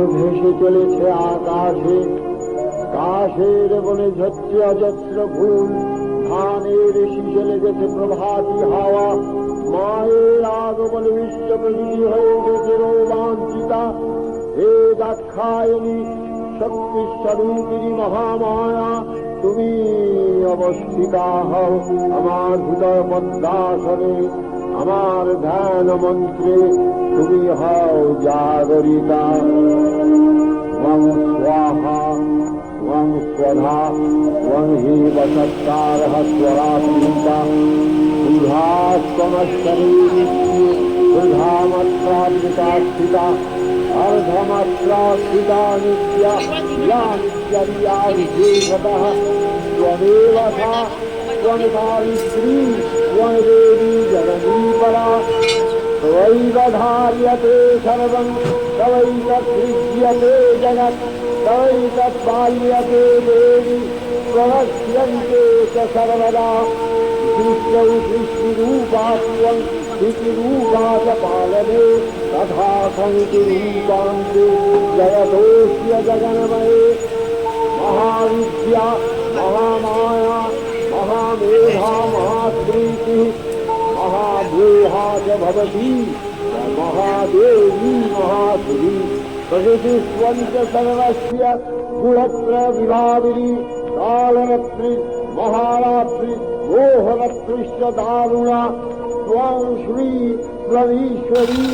ভেসে চলেছে আকাশে, কাশের বনে ঝরছে অজস্র ফুল, ধানের শীষে লেগেছে প্রভাতী হাওয়া। মায়ের আগমনে বিশ্ব প্রকৃতি হয়ে গেছে রোমাঞ্চিতা। হে দাক্ষায়ণী, শক্তিস্বরূপিণী মহামায়া, তুমি অবস্থিতা হও আমার হৃদয় পদ্মাসনে, আমার ধ্যান মন্ত্রে তুমি হও জাগরিতা। ত্বং স্বাহা ত্বং স্বধা ত্বং হি বসৎকারः স্বরাত্মিকা, সুধাস্তমশ্বরী সুধামাত্রাত্মিকা স্থিতা, अर्धमात्रास्थिता नित्या या नित्यर्या विशेषतः। त्वमेव सा त्वं सावित्री त्वं देवी जगती परा, त्वयैव धार्यते सर्वं तवैतत्सृज्यते जगत्, तवैतत्पाल्यते देवी प्रणश्यन्ते च सर्वदा। सृष्टौ सृष्टिरूपा त्वं स्थितिरूपा च पालने, तथा सन्तिरूपान्ते जगतोऽस्य जगन्मये। महाविद्या महामाया महामेधा महाप्रीतिः महाभूहा च भवती महादेवी महासुरी। प्रकृतिस्त्वं च सर्वस्य गुणत्रयविभाविनी, कालरत्रि महारात्रि मोहरत्रिश्च दारुणा। त्वं श्री त्वमीश्वरी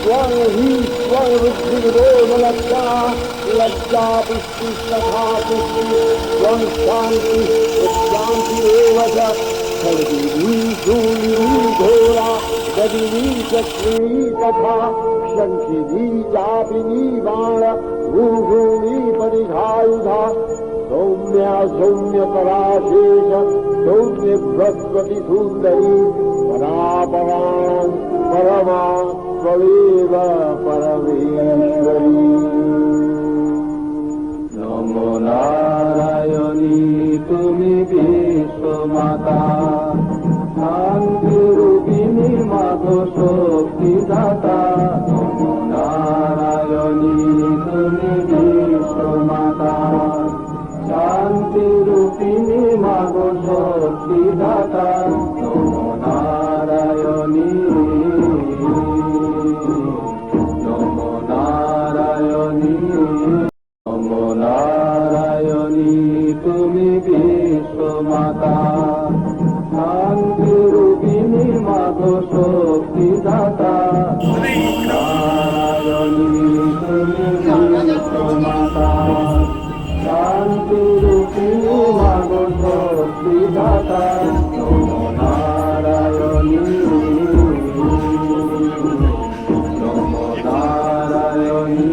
त्वं हि त्वं रुद्रिविरोधलज्जा, लज्जा पुष्टिस्तथा पुष्टि त्वं शान्ति शान्तिरेव च। खड्गिनी शूलिनी घोरा गदिनी चक्रिणी तथा, शङ्खिनी चापिनी बाण भूभूमि परिघायुधा। सौम्या सौम्यतरा शेष सौम्य बृहस्पति सुन्दरी, परापरां परमा त्वमेव परमेश्वरी। नमो नारायणी তুমি বিশ্বমাতা, শান্তিরূপিণী মাগো শক্তিদাতা। নমো নারায়ণী তুমি বিশ্বমাতা, শান্তিরূপিণী মাগো শক্তিদাতা। নমো নারায়ণী নমো নারায়ণী নমো নারায়ণী তুমি বিশ্বমাতা, শান্তিরূপিণী মাগো শক্তিদাতা। নারায়ণী তুমি বিশ্বমাতা, শান্তিরূপিণী মাগো শক্তিদাতা। নমো নারায়ণী নমো নারায়ণী।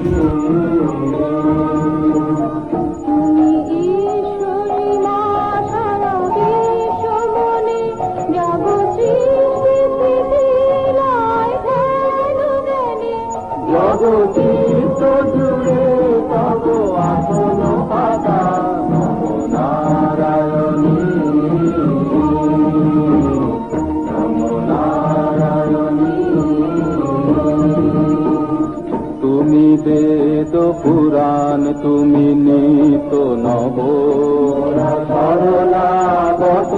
জগদীশ জুড়ে তব আসন পাতা। নমো নারায়ণী নমো নারায়ণী। তুমি বেদ পুরাণ তুমি নিত নব, সরলা বত